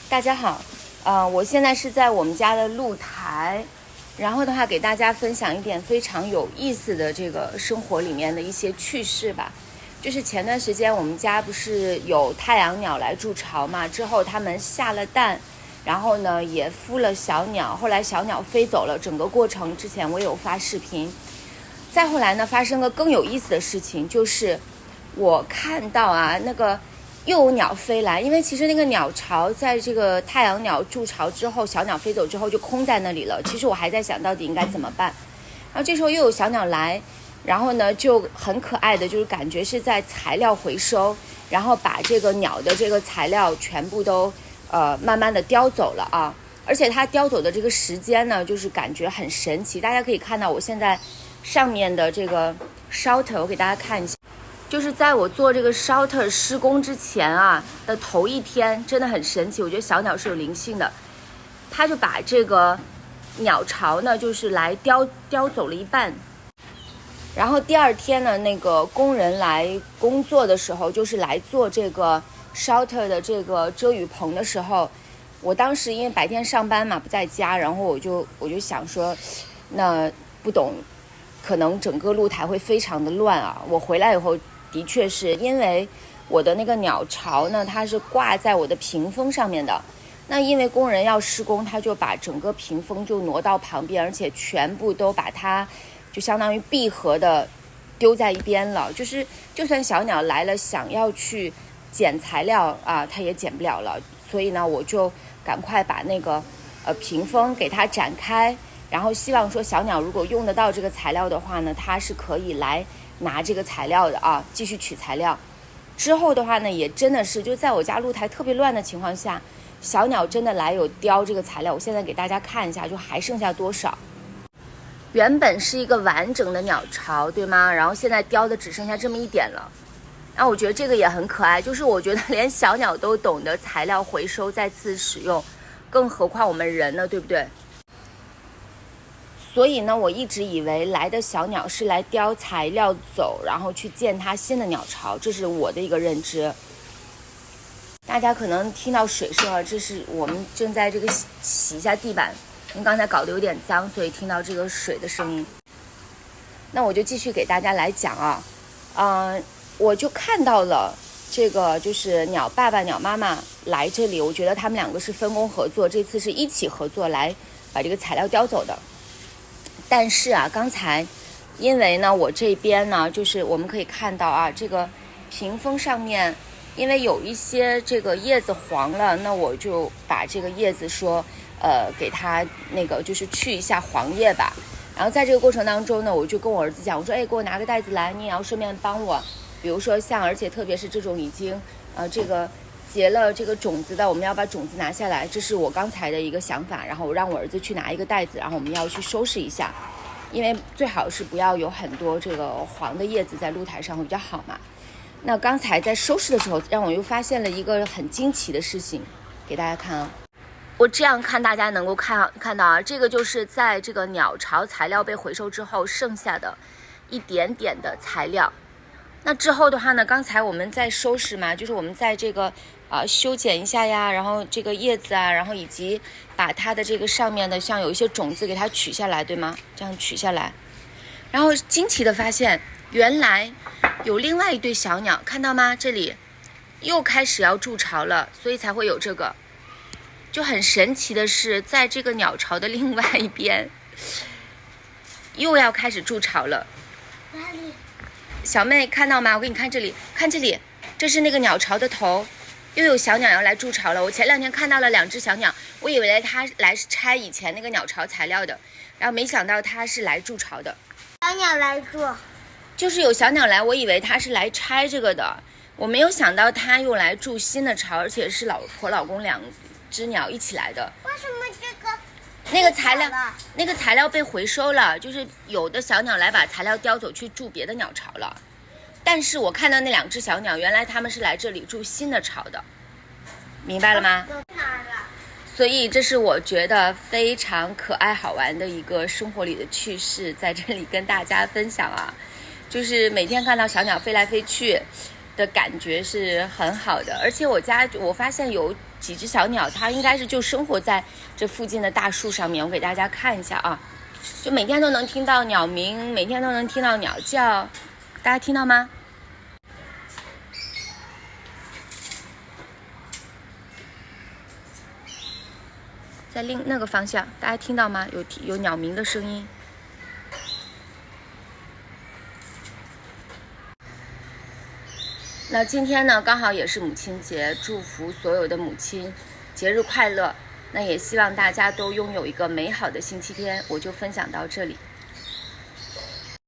大家好，我现在是在我们家的露台，然后的话给大家分享一点非常有意思的这个生活里面的一些趣事吧。就是前段时间我们家不是有太阳鸟来筑巢嘛，之后它们下了蛋，然后呢也孵了小鸟，后来小鸟飞走了，整个过程之前我有发视频。再后来呢发生个更有意思的事情，就是我看到那个又有鸟飞来，因为其实那个鸟巢在这个太阳鸟筑巢之后，小鸟飞走之后就空在那里了。其实我还在想到底应该怎么办，然后这时候又有小鸟来，然后呢就很可爱的，就是感觉是在材料回收，然后把这个鸟的这个材料全部都慢慢的叼走了啊。而且它叼走的这个时间呢，就是感觉很神奇。大家可以看到我现在上面的这个 shelter， 我给大家看一下。就是在我做这个 shelter 施工之前的头一天，真的很神奇。我觉得小鸟是有灵性的，它就把这个鸟巢呢，就是来叼走了一半。然后第二天呢，那个工人来工作的时候，就是来做这个 shelter 的这个遮雨棚的时候，我当时因为白天上班嘛，不在家，然后我就想说，那不懂，可能整个露台会非常的乱啊。我回来以后。的确是因为我的那个鸟巢呢，它是挂在我的屏风上面的。那因为工人要施工，他就把整个屏风就挪到旁边，而且全部都把它就相当于闭合的丢在一边了。就是就算小鸟来了想要去捡材料它也捡不了了。所以呢，我就赶快把那个屏风给它展开，然后希望说小鸟如果用得到这个材料的话呢，它是可以来拿这个材料的继续取材料。之后的话呢，也真的是就在我家露台特别乱的情况下，小鸟真的来有叼这个材料。我现在给大家看一下，就还剩下多少。原本是一个完整的鸟巢，对吗？然后现在叼的只剩下这么一点了。然后我觉得这个也很可爱，就是我觉得连小鸟都懂得材料回收再次使用，更何况我们人呢，对不对？所以呢，我一直以为来的小鸟是来叼材料走，然后去建它新的鸟巢，这是我的一个认知。大家可能听到水声这是我们正在这个洗一下地板，因为刚才搞得有点脏，所以听到这个水的声音。那我就继续给大家来讲我就看到了这个就是鸟爸爸鸟妈妈来这里，我觉得他们两个是分工合作，这次是一起合作来把这个材料叼走的。但是刚才因为呢我这边呢就是我们可以看到这个屏风上面因为有一些这个叶子黄了，那我就把这个叶子说给它那个就是去一下黄叶吧。然后在这个过程当中呢，我就跟我儿子讲，我说给我拿个袋子来，你也要顺便帮我，比如说像而且特别是这种已经这个结了这个种子的，我们要把种子拿下来，这是我刚才的一个想法。然后我让我儿子去拿一个袋子，然后我们要去收拾一下，因为最好是不要有很多这个黄的叶子在露台上会比较好嘛。那刚才在收拾的时候，让我又发现了一个很惊奇的事情，给大家看我这样看大家能够看到这个就是在这个鸟巢材料被回收之后剩下的一点点的材料。那之后的话呢，刚才我们在收拾嘛，就是我们在这个修剪一下呀，然后这个叶子然后以及把它的这个上面的像有一些种子给它取下来，对吗？这样取下来，然后惊奇的发现原来有另外一对小鸟，看到吗？这里又开始要筑巢了，所以才会有这个。就很神奇的是，在这个鸟巢的另外一边又要开始筑巢了。哪里？小妹看到吗？我给你看这里，看这里，这是那个鸟巢的头，又有小鸟要来筑巢了。我前2天看到了2只小鸟，我以为它来拆以前那个鸟巢材料的，然后没想到它是来筑巢的。小鸟来筑，就是有小鸟来，我以为它是来拆这个的，我没有想到它又来筑新的巢，而且是老婆老公2只鸟一起来的。为什么这个那个材料被回收了，就是有的小鸟来把材料叼走去筑别的鸟巢了。但是我看到那2只小鸟，原来他们是来这里筑新的巢的，明白了吗？哪儿了？所以这是我觉得非常可爱好玩的一个生活里的趣事，在这里跟大家分享就是每天看到小鸟飞来飞去，的感觉是很好的。而且我发现有几只小鸟，它应该是就生活在这附近的大树上面，我给大家看一下啊，就每天都能听到鸟鸣，每天都能听到鸟叫，大家听到吗？在另那个方向，大家听到吗？有鸟鸣的声音。那今天呢，刚好也是母亲节，祝福所有的母亲节日快乐。那也希望大家都拥有一个美好的星期天。我就分享到这里。